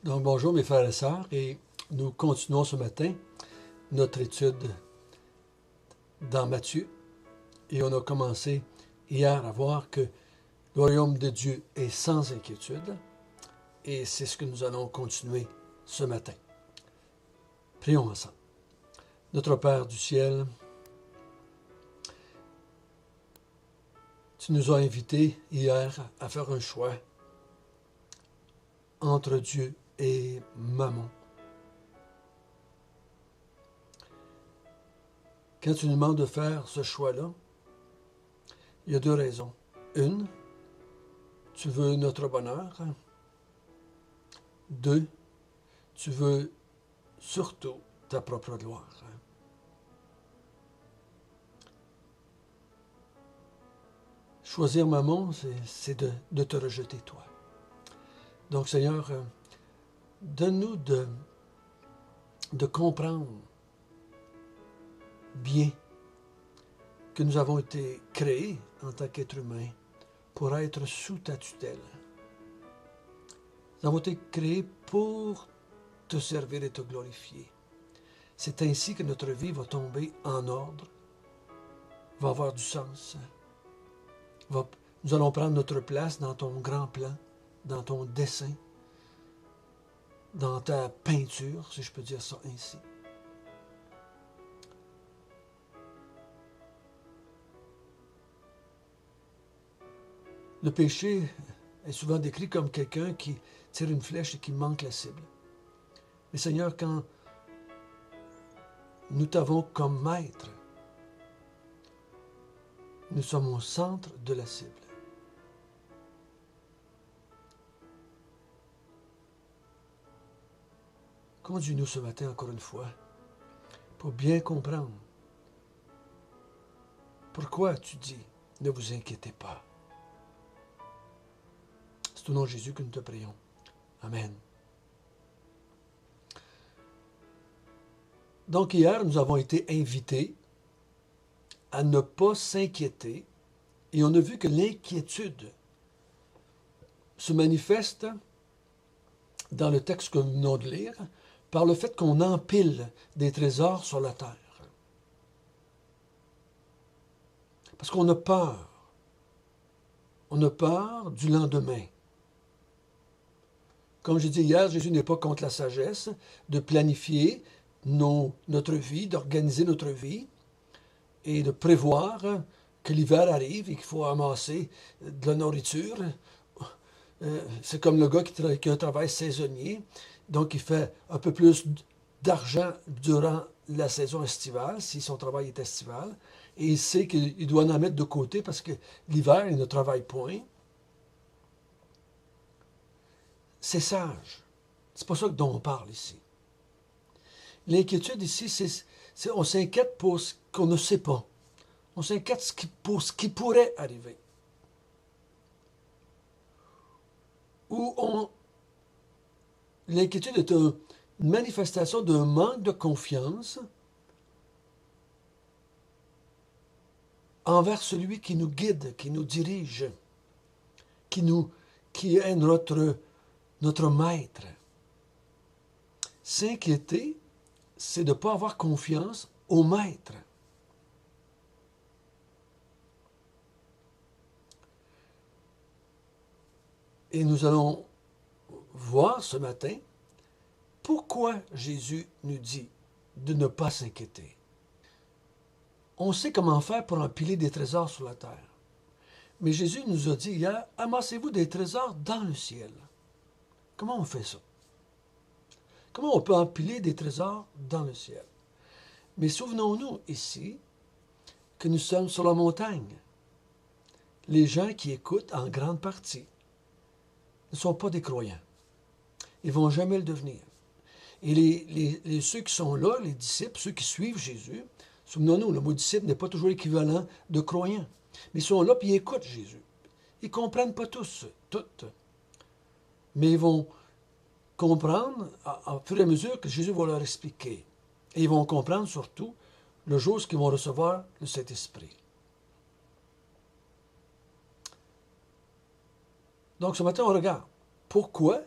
Donc bonjour mes frères et sœurs, et nous continuons ce matin notre étude dans Matthieu. Et on a commencé hier à voir que le royaume de Dieu est sans inquiétude, et c'est ce que nous allons continuer ce matin. Prions ensemble. Notre Père du ciel, tu nous as invités hier à faire un choix entre Dieu et Mammon. Quand tu nous demandes de faire ce choix-là, il y a deux raisons. Une, tu veux notre bonheur. Deux, tu veux surtout ta propre gloire. Choisir Mammon, c'est de te rejeter toi. Donc Seigneur, donne-nous de comprendre bien que nous avons été créés en tant qu'êtres humains pour être sous ta tutelle. Nous avons été créés pour te servir et te glorifier. C'est ainsi que notre vie va tomber en ordre, va avoir du sens. Nous allons prendre notre place dans ton grand plan, dans ton dessin, dans ta peinture, si je peux dire ça ainsi. Le péché est souvent décrit comme quelqu'un qui tire une flèche et qui manque la cible. Mais Seigneur, quand nous t'avons comme maître, nous sommes au centre de la cible. Conduis-nous ce matin encore une fois pour bien comprendre pourquoi tu dis « Ne vous inquiétez pas ». C'est au nom de Jésus que nous te prions. Amen. Donc hier, nous avons été invités à ne pas s'inquiéter et on a vu que l'inquiétude se manifeste dans le texte que nous venons de lire par le fait qu'on empile des trésors sur la terre. Parce qu'on a peur. On a peur du lendemain. Comme je dis hier, Jésus n'est pas contre la sagesse de planifier notre vie, d'organiser notre vie et de prévoir que l'hiver arrive et qu'il faut amasser de la nourriture. C'est comme le gars qui a un travail saisonnier, donc il fait un peu plus d'argent durant la saison estivale, si son travail est estival, et il sait qu'il doit en mettre de côté parce que l'hiver, il ne travaille point. C'est sage. C'est pas ça dont on parle ici. L'inquiétude ici, c'est on s'inquiète pour ce qu'on ne sait pas. On s'inquiète pour ce qui pourrait arriver. L'inquiétude est une manifestation d'un manque de confiance envers celui qui nous guide, qui nous dirige, qui est notre maître. S'inquiéter, c'est de ne pas avoir confiance au maître. Et nous allons voir ce matin pourquoi Jésus nous dit de ne pas s'inquiéter. On sait comment faire pour empiler des trésors sur la terre. Mais Jésus nous a dit hier, amassez-vous des trésors dans le ciel. Comment on fait ça? Comment on peut empiler des trésors dans le ciel? Mais souvenons-nous ici que nous sommes sur la montagne. Les gens qui écoutent en grande partie ne sont pas des croyants. Ils ne vont jamais le devenir. Et ceux qui sont là, les disciples, ceux qui suivent Jésus, souvenons-nous, le mot disciple n'est pas toujours équivalent de croyant. Mais ils sont là et ils écoutent Jésus. Ils ne comprennent pas tous, toutes. Mais ils vont comprendre au fur et à mesure que Jésus va leur expliquer. Et ils vont comprendre surtout le jour où ils vont recevoir le Saint-Esprit. Donc ce matin, on regarde. Pourquoi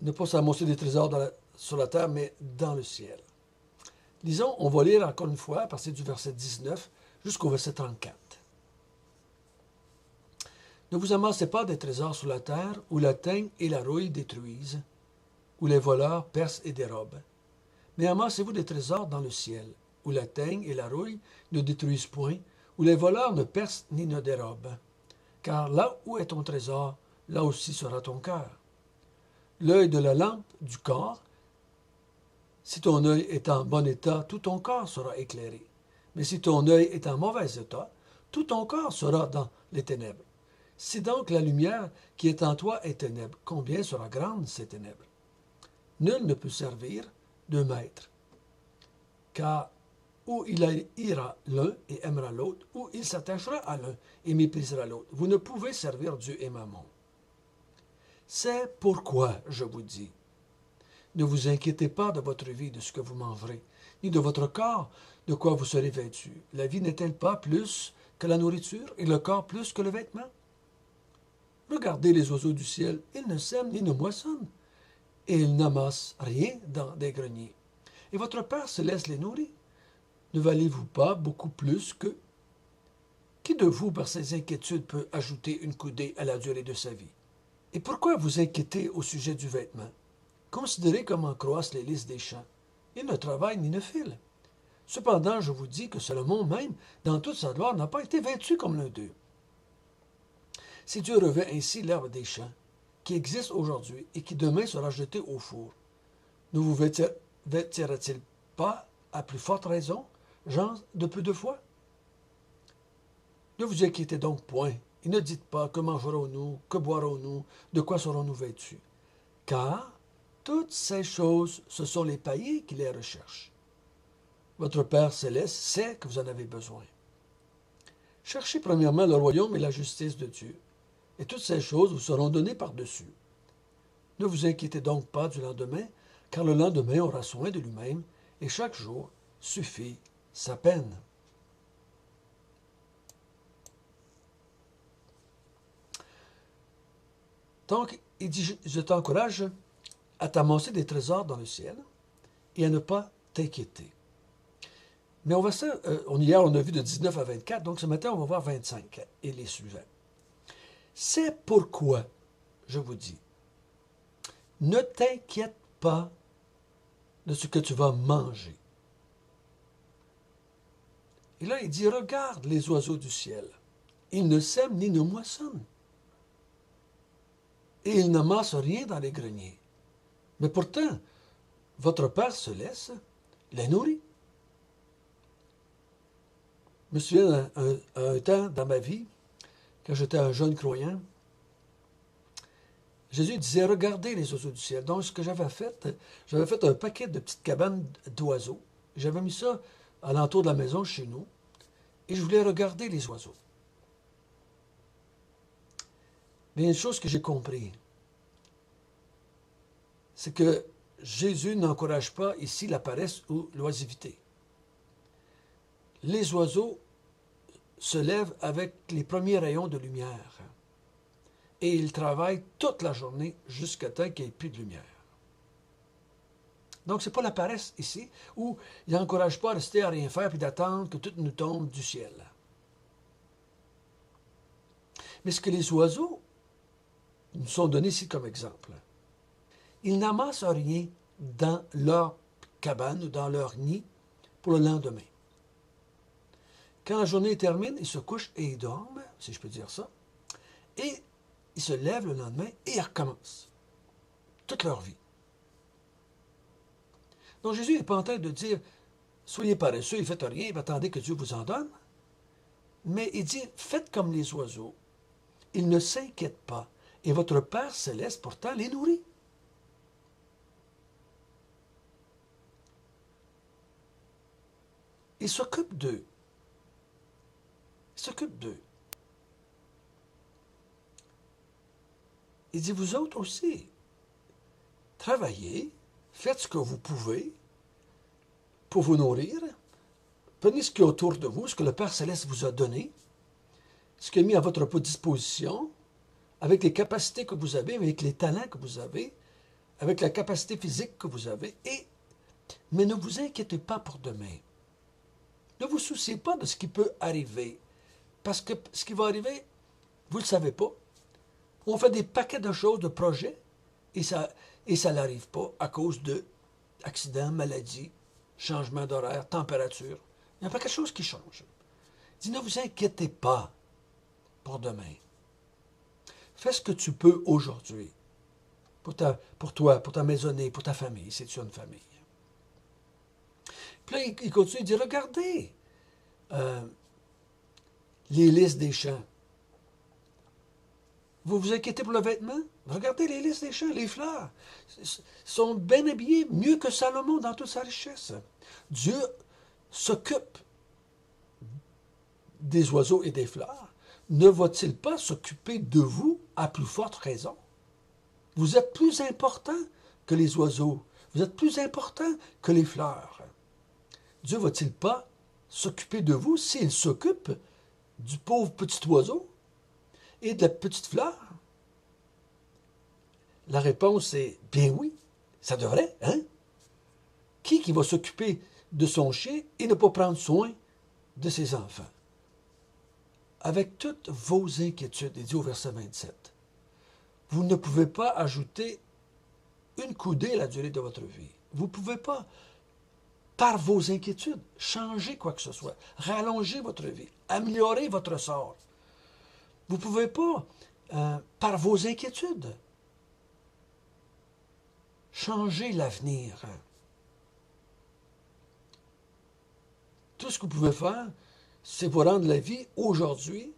ne pas s'amasser des trésors sur la terre, mais dans le ciel. Lisons, on va lire encore une fois à partir du verset 19 jusqu'au verset 34. Ne vous amassez pas des trésors sur la terre, où la teigne et la rouille détruisent, où les voleurs percent et dérobent. Mais amassez-vous des trésors dans le ciel, où la teigne et la rouille ne détruisent point, où les voleurs ne percent ni ne dérobent. Car là où est ton trésor, là aussi sera ton cœur. L'œil de la lampe du corps, si ton œil est en bon état, tout ton corps sera éclairé. Mais si ton œil est en mauvais état, tout ton corps sera dans les ténèbres. Si donc la lumière qui est en toi est ténèbre, combien sera grande ces ténèbres? Nul ne peut servir deux maîtres, car ou il ira l'un et aimera l'autre, ou il s'attachera à l'un et méprisera l'autre. Vous ne pouvez servir Dieu et Mammon. C'est pourquoi je vous dis, ne vous inquiétez pas de votre vie, de ce que vous mangerez, ni de votre corps, de quoi vous serez vêtu. La vie n'est-elle pas plus que la nourriture, et le corps plus que le vêtement? Regardez les oiseaux du ciel, ils ne sèment ni ne moissonnent, et ils n'amassent rien dans des greniers. Et votre Père céleste les nourrit. Ne valez-vous pas beaucoup plus qu'eux? Qui de vous, par ses inquiétudes, peut ajouter une coudée à la durée de sa vie? Et pourquoi vous inquiétez au sujet du vêtement? Considérez comment croissent les lys des champs. Ils ne travaillent ni ne filent. Cependant, je vous dis que Salomon même, dans toute sa gloire, n'a pas été vêtu comme l'un d'eux. Si Dieu revêt ainsi l'herbe des champs, qui existe aujourd'hui et qui demain sera jetée au four, ne vous vêtira-t-il pas à plus forte raison, gens de peu de foi? Ne vous inquiétez donc point, et ne dites pas que mangerons-nous, que boirons-nous, de quoi serons-nous vêtus? Car toutes ces choses, ce sont les païens qui les recherchent. Votre Père céleste sait que vous en avez besoin. Cherchez premièrement le royaume et la justice de Dieu, et toutes ces choses vous seront données par-dessus. Ne vous inquiétez donc pas du lendemain, car le lendemain aura soin de lui-même, et chaque jour suffit sa peine. Donc, il dit, je t'encourage à t'amasser des trésors dans le ciel et à ne pas t'inquiéter. Mais hier, on a vu de 19 à 24, donc ce matin, on va voir 25 et les suivants. C'est pourquoi, je vous dis, ne t'inquiète pas de ce que tu vas manger. Et là, il dit, regarde les oiseaux du ciel. Ils ne sèment ni ne moissonnent. Et ils n'amassent rien dans les greniers. Mais pourtant, votre Père céleste les nourrit. Je me souviens, à un temps dans ma vie, quand j'étais un jeune croyant, Jésus disait, regardez les oiseaux du ciel. Donc, ce que j'avais fait un paquet de petites cabanes d'oiseaux. J'avais mis ça à l'entour de la maison chez nous, et je voulais regarder les oiseaux. Mais il y a une chose que j'ai compris, c'est que Jésus n'encourage pas ici la paresse ou l'oisivité. Les oiseaux se lèvent avec les premiers rayons de lumière et ils travaillent toute la journée jusqu'à temps qu'il n'y ait plus de lumière. Donc, ce n'est pas la paresse ici, où il n'encourage pas à rester à rien faire et d'attendre que tout nous tombe du ciel. Mais ce que les oiseaux nous sont donnés ici comme exemple, ils n'amassent rien dans leur cabane ou dans leur nid pour le lendemain. Quand la journée termine, ils se couchent et ils dorment, si je peux dire ça, et ils se lèvent le lendemain et ils recommencent toute leur vie. Donc Jésus n'est pas en train de dire « Soyez paresseux et faites rien, et attendez que Dieu vous en donne. » Mais il dit « Faites comme les oiseaux. Ils ne s'inquiètent pas. Et votre Père céleste, pourtant, les nourrit. » Il s'occupe d'eux. Il s'occupe d'eux. Il dit, vous autres aussi, travaillez, faites ce que vous pouvez pour vous nourrir. Prenez ce qui est autour de vous, ce que le Père Céleste vous a donné, ce qui est mis à votre disposition, avec les capacités que vous avez, avec les talents que vous avez. avec la capacité physique que vous avez, mais ne vous inquiétez pas pour demain. Ne vous souciez pas de ce qui peut arriver, parce que ce qui va arriver, vous ne le savez pas. On fait des paquets de choses, de projets, et ça n'arrive pas à cause d'accidents, maladies, changements d'horaire, température. Il n'y a pas quelque chose qui change. Il dit, ne vous inquiétez pas pour demain. Fais ce que tu peux aujourd'hui pour toi, pour ta maisonnée, pour ta famille, si tu as une famille. Puis là, il continue, il dit, regardez les listes des champs. Vous vous inquiétez pour le vêtement? Regardez les listes des champs, les fleurs. Sont bien habillés, mieux que Salomon dans toute sa richesse. Dieu s'occupe des oiseaux et des fleurs. Ne va-t-il pas s'occuper de vous à plus forte raison? Vous êtes plus important que les oiseaux. Vous êtes plus important que les fleurs. Dieu va-t-il pas s'occuper de vous s'il s'occupe du pauvre petit oiseau et de la petite fleur? La réponse est bien oui, ça devrait, hein? Qui va s'occuper de son chien et ne pas prendre soin de ses enfants? Avec toutes vos inquiétudes, il dit au verset 27, vous ne pouvez pas ajouter une coudée à la durée de votre vie. Vous ne pouvez pas, par vos inquiétudes, changer quoi que ce soit, rallonger votre vie, améliorer votre sort. Vous ne pouvez pas, par vos inquiétudes, changer l'avenir. Tout ce que vous pouvez faire, c'est vous rendre la vie aujourd'hui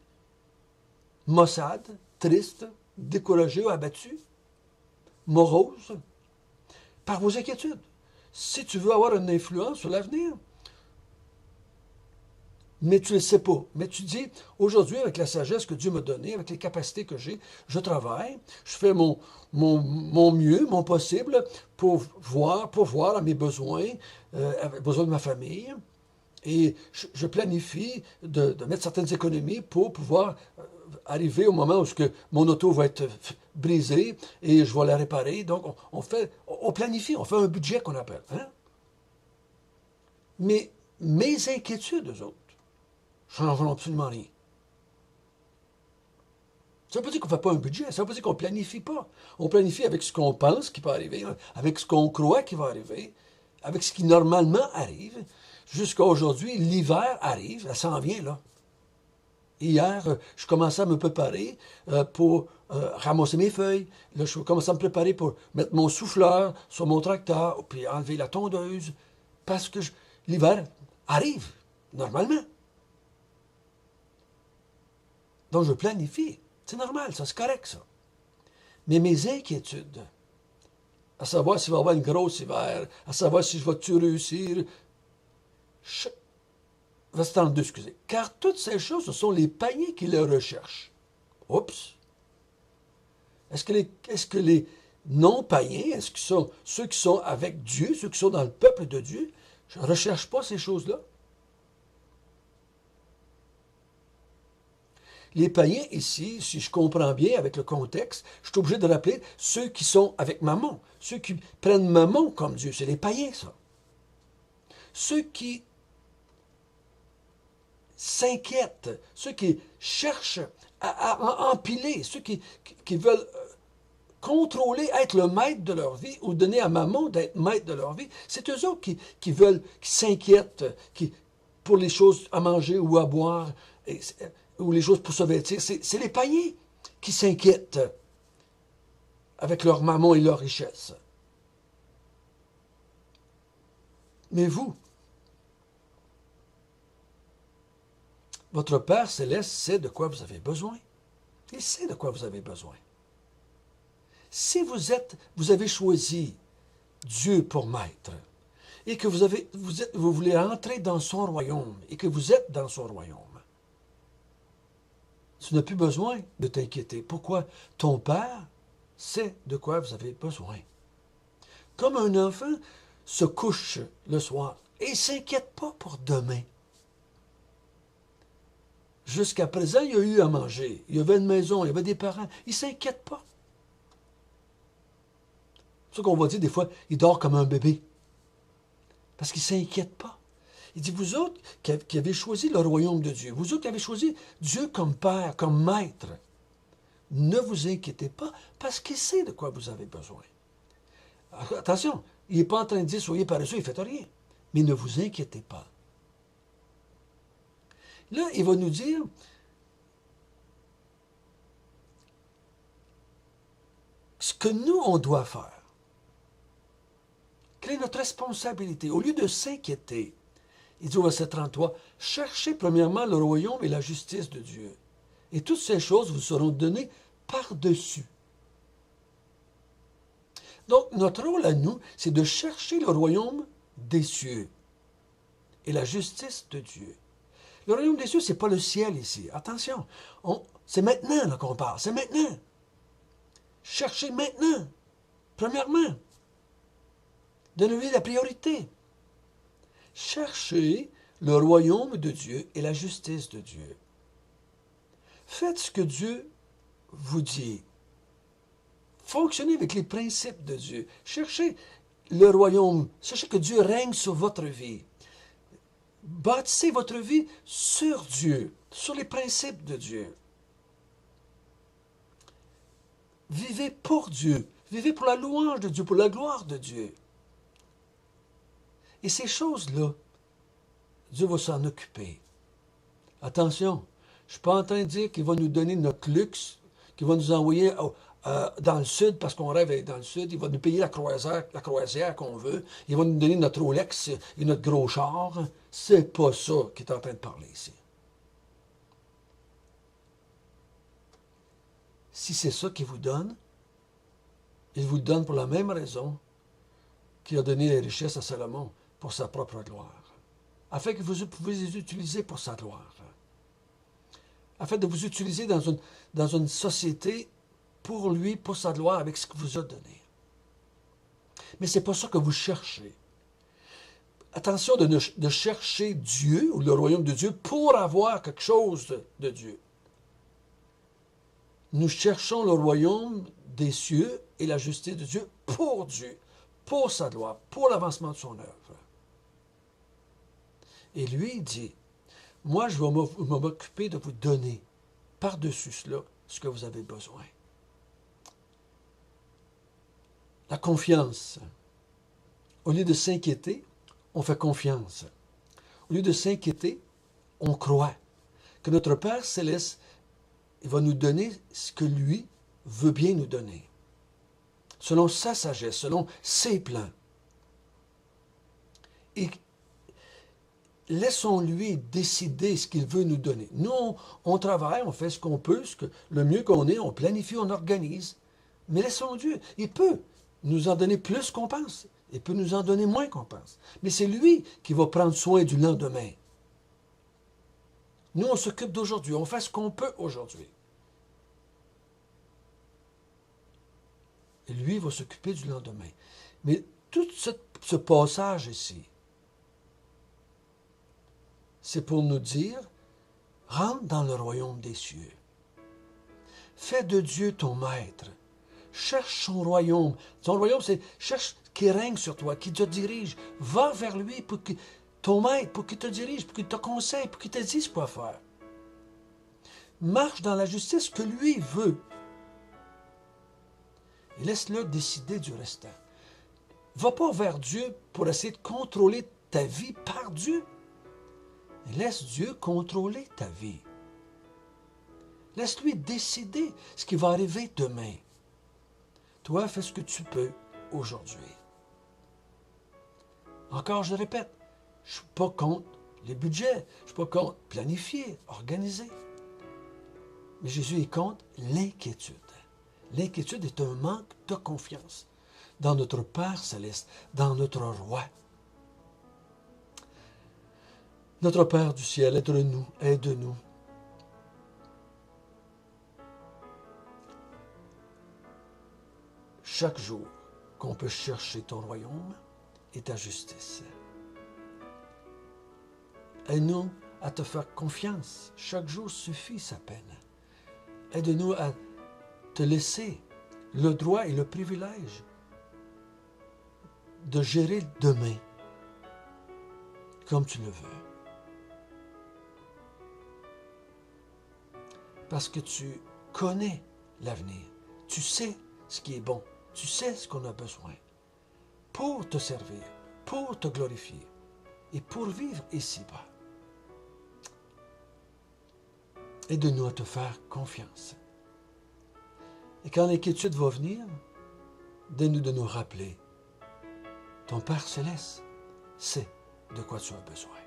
maussade, triste, découragée ou abattue, morose, par vos inquiétudes. Si tu veux avoir une influence sur l'avenir, mais tu ne le sais pas. Mais tu dis, aujourd'hui, avec la sagesse que Dieu m'a donnée, avec les capacités que j'ai, je travaille, je fais mon mieux, mon possible pour voir à mes besoins, besoins de ma famille. Et je planifie de mettre certaines économies pour pouvoir arriver au moment où mon auto va être brisée et je vais la réparer. Donc, on planifie, on fait un budget qu'on appelle. Hein? Mais mes inquiétudes, eux autres, changeront absolument rien. Ça ne veut pas dire qu'on ne fait pas un budget, ça ne veut pas dire qu'on ne planifie pas. On planifie avec ce qu'on pense qui peut arriver, avec ce qu'on croit qui va arriver, avec ce qui normalement arrive. Jusqu'à aujourd'hui, l'hiver arrive, ça s'en vient là. Hier, je commençais à me préparer pour ramasser mes feuilles. Là, je commençais à me préparer pour mettre mon souffleur sur mon tracteur, puis enlever la tondeuse, parce que l'hiver arrive, normalement. Donc, je planifie. C'est normal, ça, c'est correct, ça. Mais mes inquiétudes, à savoir s'il va y avoir une grosse hiver, à savoir si je vais-tu réussir, verset 32, excusez. Car toutes ces choses, ce sont les païens qui les recherchent. Oups! Est-ce que les non-païens, est-ce que sont ceux qui sont avec Dieu, ceux qui sont dans le peuple de Dieu, je ne recherche pas ces choses-là? Les païens ici, si je comprends bien avec le contexte, je suis obligé de rappeler ceux qui sont avec Mammon, ceux qui prennent Mammon comme Dieu, c'est les païens, ça. Ceux qui s'inquiètent, ceux qui cherchent à empiler, ceux qui veulent contrôler, être le maître de leur vie ou donner à Mammon d'être maître de leur vie, c'est eux autres qui s'inquiètent pour les choses à manger ou à boire, ou les choses pour se vêtir. C'est les païens qui s'inquiètent avec leur mammon et leur richesse. Mais vous, votre Père céleste sait de quoi vous avez besoin. Il sait de quoi vous avez besoin. Si vous avez choisi Dieu pour maître et que vous voulez entrer dans son royaume et que vous êtes dans son royaume, tu n'as plus besoin de t'inquiéter. Pourquoi? Ton Père sait de quoi vous avez besoin. Comme un enfant se couche le soir et ne s'inquiète pas pour demain. Jusqu'à présent, il y a eu à manger. Il y avait une maison, il y avait des parents. Il ne s'inquiète pas. ça qu'on va dire des fois, il dort comme un bébé. Parce qu'il ne s'inquiète pas. Il dit, vous autres qui avez choisi le royaume de Dieu, vous autres qui avez choisi Dieu comme Père, comme Maître, ne vous inquiétez pas parce qu'il sait de quoi vous avez besoin. Attention, il n'est pas en train de dire, soyez paresseux, ne faites rien. Mais ne vous inquiétez pas. Là, il va nous dire, ce que nous, on doit faire. Quelle est notre responsabilité? Au lieu de s'inquiéter, il dit au verset 33, « Cherchez premièrement le royaume et la justice de Dieu, et toutes ces choses vous seront données par-dessus. » Donc, notre rôle à nous, c'est de chercher le royaume des cieux et la justice de Dieu. Le royaume des cieux, ce n'est pas le ciel ici. Attention, c'est maintenant qu'on parle, c'est maintenant. Cherchez maintenant, premièrement. Donnez-lui la priorité. Cherchez le royaume de Dieu et la justice de Dieu. Faites ce que Dieu vous dit. Fonctionnez avec les principes de Dieu. Cherchez le royaume. Cherchez que Dieu règne sur votre vie. Bâtissez votre vie sur Dieu, sur les principes de Dieu. Vivez pour Dieu. Vivez pour la louange de Dieu, pour la gloire de Dieu. Et ces choses-là, Dieu va s'en occuper. Attention, je ne suis pas en train de dire qu'il va nous donner notre luxe, qu'il va nous envoyer dans le sud parce qu'on rêve d'être dans le sud. Il va nous payer la croisière qu'on veut. Il va nous donner notre Rolex et notre gros char. C'est pas ça qu'il est en train de parler ici. Si c'est ça qu'il vous donne, il vous le donne pour la même raison qu'il a donné les richesses à Salomon, pour sa propre gloire, afin que vous pouvez les utiliser pour sa gloire, afin de vous utiliser dans une société pour lui, pour sa gloire, avec ce qu'il vous a donné. Mais ce n'est pas ça que vous cherchez. Attention de chercher Dieu, ou le royaume de Dieu, pour avoir quelque chose de Dieu. Nous cherchons le royaume des cieux et la justice de Dieu, pour sa gloire, pour l'avancement de son œuvre. Et lui, il dit, moi, je vais m'occuper de vous donner, par-dessus cela, ce que vous avez besoin. La confiance. Au lieu de s'inquiéter, on fait confiance. Au lieu de s'inquiéter, on croit que notre Père céleste, il va nous donner ce que lui veut bien nous donner, selon sa sagesse, selon ses plans. Et laissons-lui décider ce qu'il veut nous donner. Nous, on travaille, on fait ce qu'on peut, le mieux qu'on est, on planifie, on organise. Mais laissons Dieu. Il peut nous en donner plus qu'on pense. Il peut nous en donner moins qu'on pense. Mais c'est lui qui va prendre soin du lendemain. Nous, on s'occupe d'aujourd'hui. On fait ce qu'on peut aujourd'hui. Et lui va s'occuper du lendemain. Mais tout ce passage ici, c'est pour nous dire, rentre dans le royaume des cieux. Fais de Dieu ton maître. Cherche son royaume. Son royaume, c'est cherche qu'il règne sur toi, qu'il te dirige. Va vers lui pour que ton maître, pour qu'il te dirige, pour qu'il te conseille, pour qu'il te dise quoi faire. Marche dans la justice que lui veut. Et laisse-le décider du restant. Va pas vers Dieu pour essayer de contrôler ta vie par Dieu. Laisse Dieu contrôler ta vie. Laisse-lui décider ce qui va arriver demain. Toi, fais ce que tu peux aujourd'hui. Encore, je répète, je ne suis pas contre les budgets, je ne suis pas contre planifier, organiser. Mais Jésus est contre l'inquiétude. L'inquiétude est un manque de confiance dans notre Père céleste, dans notre Roi. Notre Père du ciel, aide-nous, aide-nous. Chaque jour qu'on peut chercher ton royaume et ta justice. Aide-nous à te faire confiance. Chaque jour suffit sa peine. Aide-nous à te laisser le droit et le privilège de gérer demain comme tu le veux. Parce que tu connais l'avenir. Tu sais ce qui est bon. Tu sais ce qu'on a besoin pour te servir, pour te glorifier et pour vivre ici-bas. Aide-nous à te faire confiance. Et quand l'inquiétude va venir, donne-nous de nous rappeler. Ton Père Céleste sait de quoi tu as besoin.